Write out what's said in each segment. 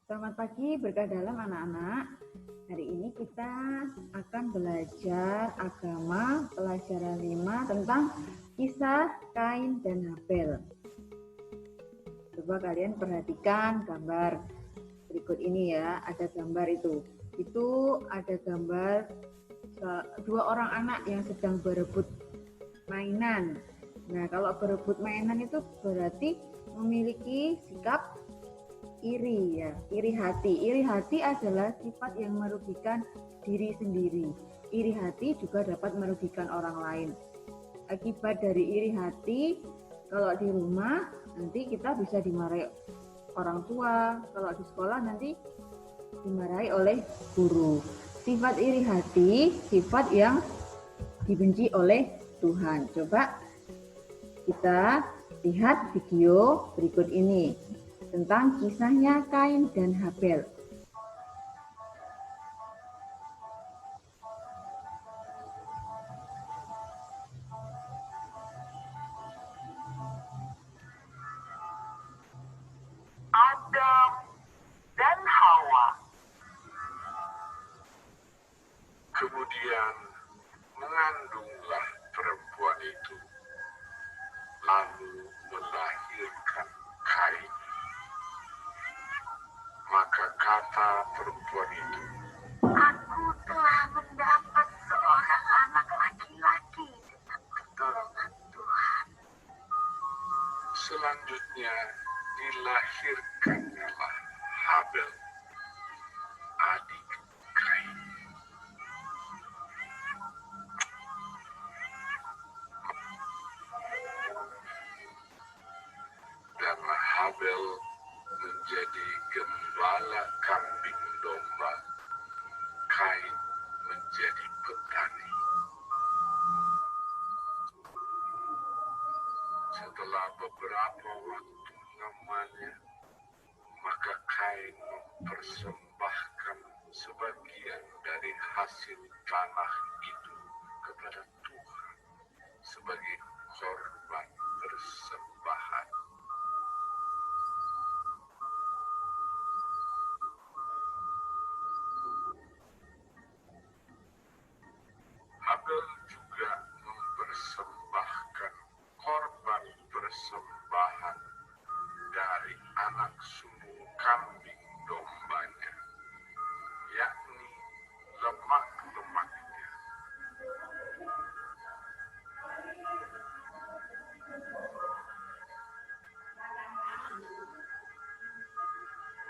Selamat pagi berkah dalam anak-anak. Hari ini kita akan belajar agama pelajaran 5 tentang kisah Kain dan Habel. Coba kalian perhatikan gambar berikut ini ya, ada gambar itu. Itu ada gambar dua orang anak yang sedang berebut mainan. Nah, kalau berebut mainan itu berarti memiliki sikap iri ya, iri hati. Iri hati adalah sifat yang merugikan diri sendiri. Iri hati juga dapat merugikan orang lain. Akibat dari iri hati, kalau di rumah nanti kita bisa dimarahi orang tua, kalau di sekolah nanti dimarahi oleh guru. Sifat iri hati, sifat yang dibenci oleh Tuhan. Coba kita lihat video berikut ini tentang kisahnya Kain dan Habel. Adam dan Hawa. Kemudian mengandunglah perempuan itu, lalu melahirkan Kain. Maka kata perempuan itu, "Aku telah mendapat seorang anak laki-laki dengan pertolongan Tuhan." Selanjutnya dilahirkannyalah Habel, adik Kain. Dan Habel menjadi gembala kambing domba, Kain menjadi petani. Setelah beberapa waktu lamanya, maka Kain mempersembahkan sebagian dari hasil tanah itu kepada Tuhan sebagai korban persembahan. Habel juga mempersembahkan korban persembahan dari anak sulung kambing dombanya, yakni lemak-lemaknya.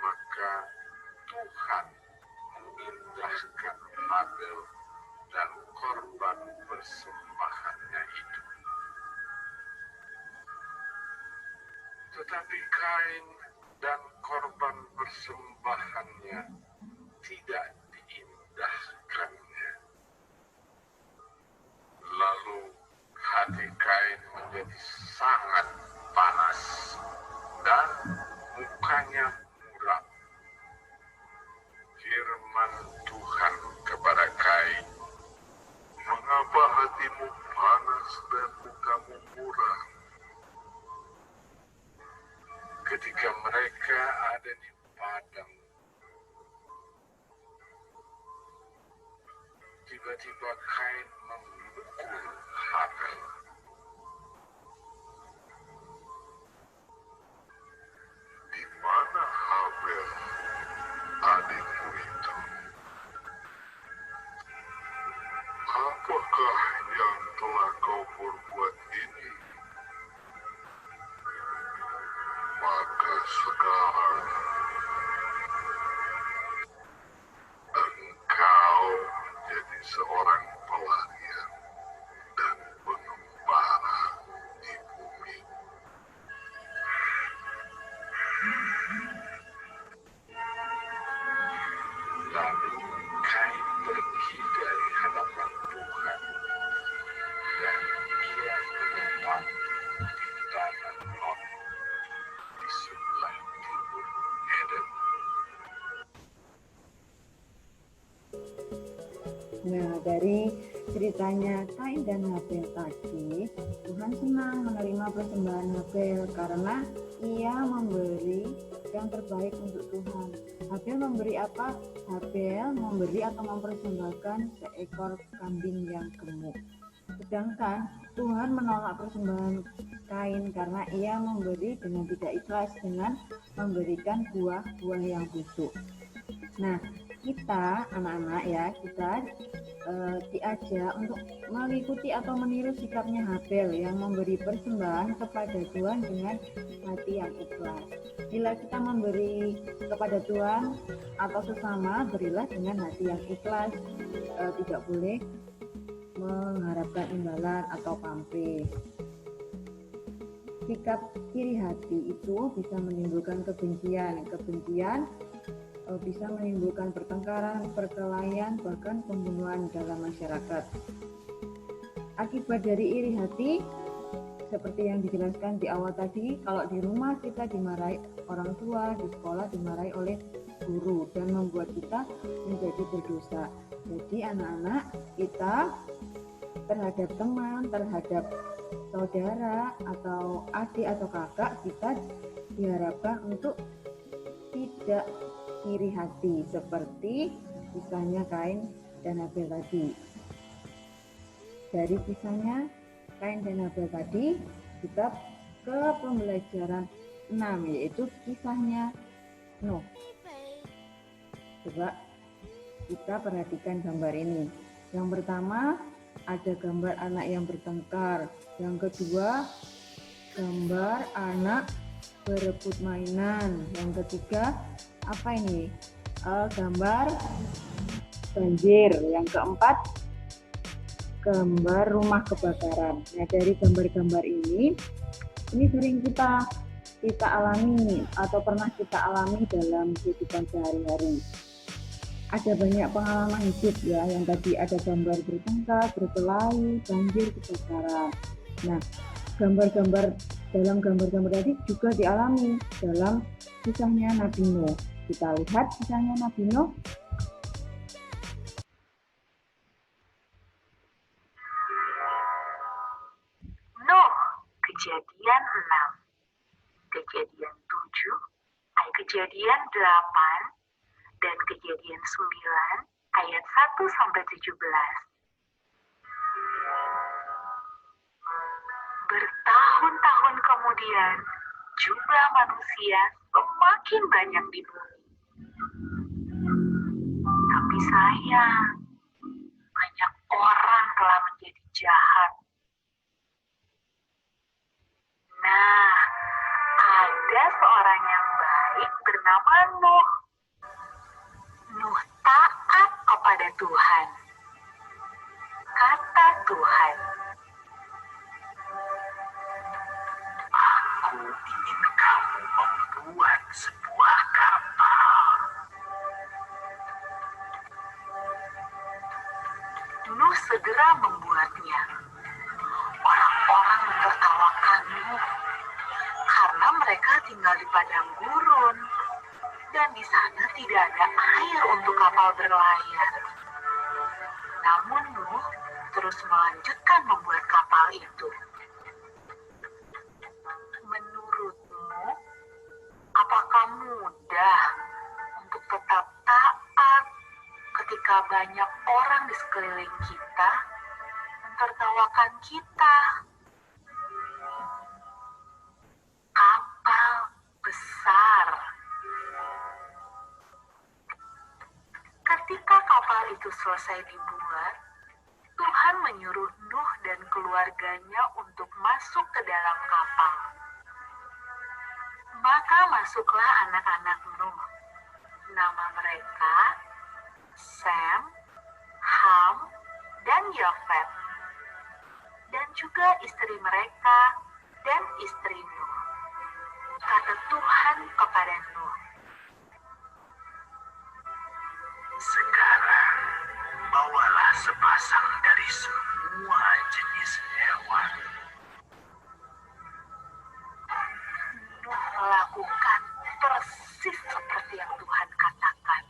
Maka Tuhan mengindahkan Habel dan korban persembahannya itu. Tetapi Kain dan korban persembahannya tidak diindahkannya. Lalu hati Kain menjadi sangat panas dan mukanya muram. Firman Tuhan kepada Kain, "Mengapa hatimu panas dan mukamu muram? Ketika mereka ada di padang, tiba-tiba Kain memukul Habel. Di mana Habel, adikmu itu? Apakah yang telah kau perbuat ini? Maka sekarang engkau menjadi seorang pelarian dan pengembara di bumi." Lalu Kain pergi dari hadapan Tuhan, dan ia menetap di tanah Nod di sebelah timur Eden. Nah, dari ceritanya Kain dan Habel tadi, Tuhan senang menerima persembahan Habel karena ia memberi yang terbaik untuk Tuhan. Habel memberi apa? Habel memberi atau mempersembahkan seekor kambing yang gemuk. Sedangkan Tuhan menolak persembahan Kain karena ia memberi dengan tidak ikhlas dengan memberikan buah-buah yang busuk. Nah, kita anak-anak ya, kita diajak untuk mengikuti atau meniru sikapnya Habel yang memberi persembahan kepada Tuhan dengan hati yang ikhlas. Bila kita memberi kepada Tuhan atau sesama, berilah dengan hati yang ikhlas, tidak boleh mengharapkan imbalan atau pamrih. Sikap iri hati itu bisa menimbulkan kebencian bisa menimbulkan pertengkaran, perkelahian, bahkan pembunuhan dalam masyarakat. Akibat dari iri hati, seperti yang dijelaskan di awal tadi, kalau di rumah kita dimarahi orang tua, di sekolah dimarahi oleh guru, dan membuat kita menjadi berdosa. Jadi anak-anak kita terhadap teman, terhadap saudara, atau adik atau kakak, kita diharapkan untuk tidak iri hati seperti kisahnya Kain dan Habel tadi. Dari kisahnya Kain dan Habel tadi, kita ke pembelajaran 6, yaitu kisahnya Nuh. Coba kita perhatikan gambar ini. Yang pertama ada gambar anak yang bertengkar. Yang kedua gambar anak berebut mainan. Yang ketiga apa ini? Gambar banjir. Yang keempat gambar rumah kebakaran. Nah, dari gambar-gambar ini sering kita alami atau pernah kita alami dalam kehidupan sehari-hari. Ada banyak pengalaman hidup ya, yang tadi ada gambar bertengkar, berkelahi, banjir, kebakaran. Nah, dalam gambar-gambar tadi juga dialami dalam kisahnya Nabi Nuh. Kita lihat kisahnya Nabi Nuh. Nuh, Kejadian 6, Kejadian 7, Kejadian 8, dan Kejadian 9 ayat 1-17. Bertahun-tahun kemudian, jumlah manusia semakin banyak di bumi. Tapi sayang, banyak orang telah menjadi jahat. Nah, ada seorang yang baik bernama Nuh. Nuh taat kepada Tuhan. Kata Tuhan, Aku ingin kamu membuat sebuah kapal. Nuh segera membuatnya. Orang-orang menertawakan Nuh karena mereka tinggal di padang gurun dan di sana tidak ada air untuk kapal berlayar. Namun Nuh terus melanjutkan membuat kapal itu. Menurutmu, apakah mudah untuk tetap taat ketika banyak orang di sekeliling kita menertawakan kita? Kapal besar. Ketika kapal itu selesai dibuat, Tuhan menyuruh Nuh dan keluarganya untuk masuk ke dalam kapal. Maka masuklah anak-anak Nuh. Nama mereka Sem, Ham, dan Yafet. Dan juga istri mereka dan istri Nuh. Kata Tuhan kepada Nuh, Sekarang bawalah sepasang dari semua jenis hewan. Nuh melakukan persis seperti yang Tuhan katakan.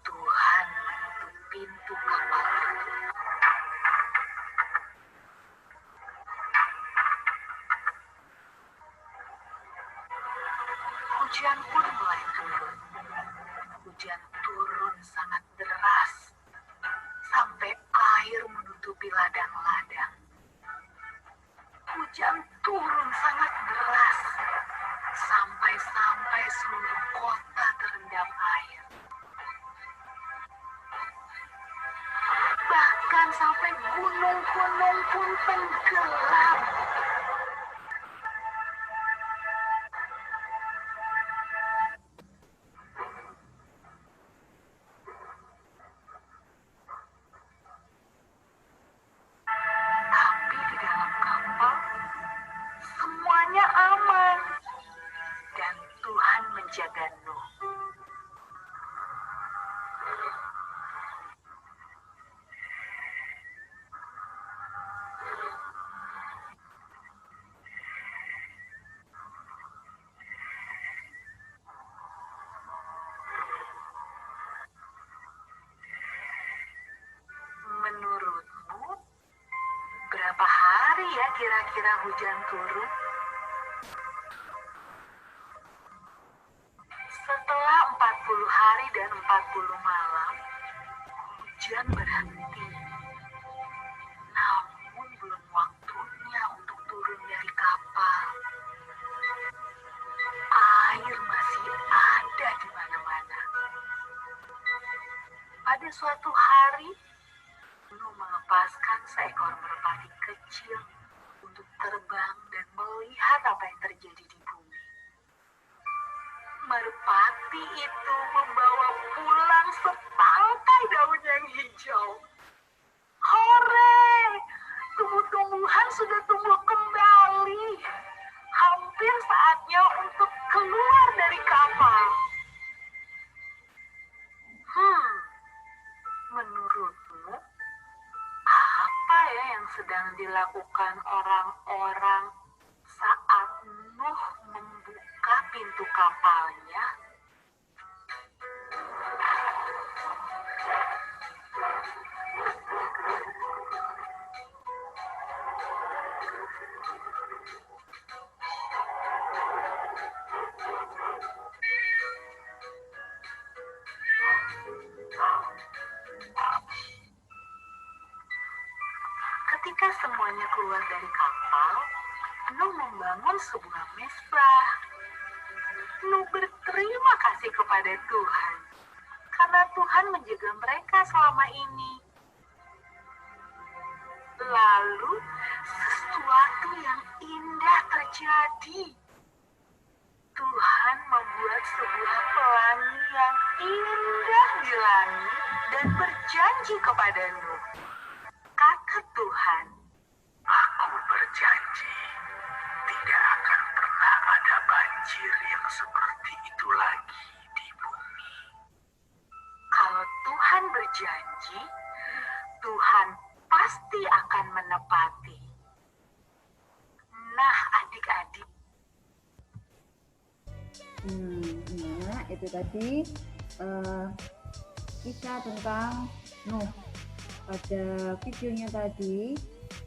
Tuhan menutup pintu kapal itu. Hujan pun mulai turun. Hujan turun sangat deras, sampai air menutupi ladang-ladang. Hujan turun sangat deras, sampai seluruh kota terendam air. Bahkan sampai gunung-gunung pun tenggelam. Tapi di dalam kapal, semuanya aman. Dan Tuhan menjaga Nuh. Menurutmu, berapa hari ya kira-kira hujan turun? Setelah 40 hari dan 40 malam, hujan berhenti. Namun belum waktunya untuk turun dari kapal. Air masih ada di mana-mana. Pada suatu hari, Nuh melepaskan seekor merpati kecil untuk terbang dan melihat apa yang terjadi di bumi. Merpati itu membawa pulang setangkai daun yang hijau. Hore! Tumbuh-tumbuhan sudah tumbuh kembali. Hampir saatnya untuk keluar dari kapal. Menurutmu, apa ya yang sedang dilakukan orang-orang saat Nuh membuka pintu kapalnya? Ketika semuanya keluar dari kapal, Nuh membangun sebuah mezbah. Nuh berterima kasih kepada Tuhan karena Tuhan menjaga mereka selama ini. Lalu sesuatu yang indah terjadi. Tuhan membuat sebuah pelangi yang indah di langit dan berjanji kepada Nuh. Kata Tuhan, Aku berjanji tidak akan pernah ada banjir yang seperti itu lagi di bumi. kalau Tuhan berjanji, Tuhan pasti akan menepati. Nah, adik-adik, Nah, itu tadi kisah tentang Nuh. Pada videonya tadi,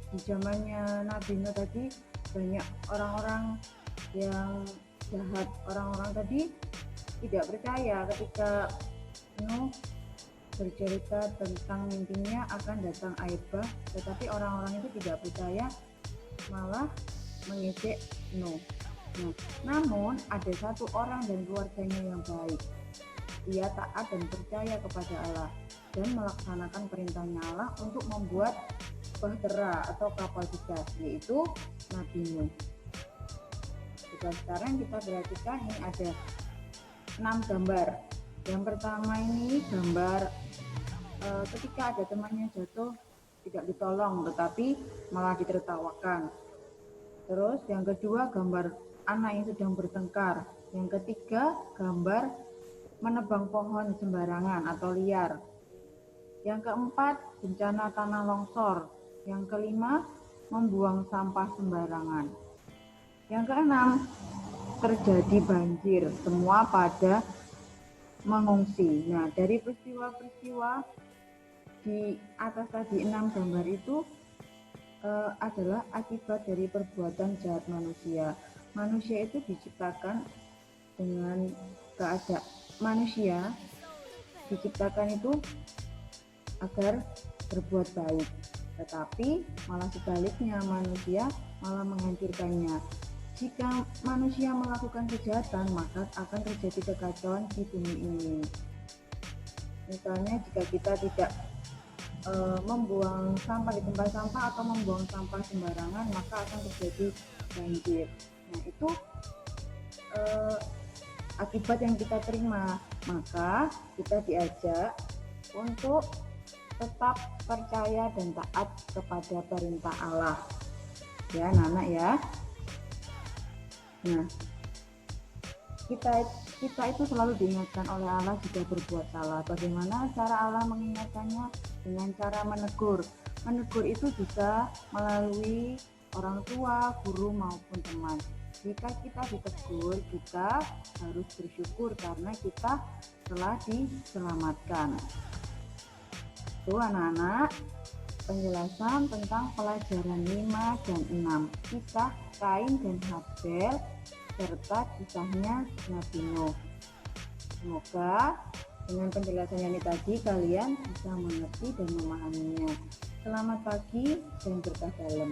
di zamannya Nabi Nuh tadi, banyak orang-orang yang jahat. Orang-orang tadi tidak percaya ketika Nuh bercerita tentang mimpinya akan datang air bah, tetapi orang-orang itu tidak percaya, malah mengejek Nuh. Nah, namun ada satu orang dan keluarganya yang baik. Ia taat dan percaya kepada Allah dan melaksanakan perintahnya Allah untuk membuat bahtera atau kapal besar, yaitu Nabi Nuh. Sekarang kita perhatikan ini ada 6 gambar. Yang pertama ini gambar ketika ada temannya jatuh tidak ditolong tetapi malah ditertawakan. Terus yang kedua gambar anak yang sedang bertengkar. Yang ketiga gambar menebang pohon sembarangan atau liar. Yang keempat bencana tanah longsor. Yang kelima membuang sampah sembarangan. Yang keenam, terjadi banjir, semua pada mengungsi. Nah, dari peristiwa-peristiwa di atas tadi 6 gambar itu adalah akibat dari perbuatan jahat manusia. Manusia itu diciptakan dengan keadaan manusia diciptakan itu agar berbuat baik, tetapi malah sebaliknya manusia malah menghancurkannya. Jika manusia melakukan kejahatan, maka akan terjadi kekacauan di bumi ini. Misalnya jika kita tidak membuang sampah di tempat sampah atau membuang sampah sembarangan, maka akan terjadi banjir. Nah, itu akibat yang kita terima. Maka kita diajak untuk tetap percaya dan taat kepada perintah Allah. Ya, anak-anak ya. Nah, kita itu selalu diingatkan oleh Allah jika berbuat salah. Bagaimana cara Allah mengingatkannya? Dengan cara menegur. Menegur itu bisa melalui orang tua, guru maupun teman. Jika kita ditegur, kita harus bersyukur karena kita telah diselamatkan. Itu anak-anak, penjelasan tentang pelajaran 5 dan 6, kisah Kain dan Habel serta kisahnya Nabi Nuh. Semoga dengan penjelasan ini tadi kalian bisa mengerti dan memahaminya. Selamat pagi dan berkah dalam.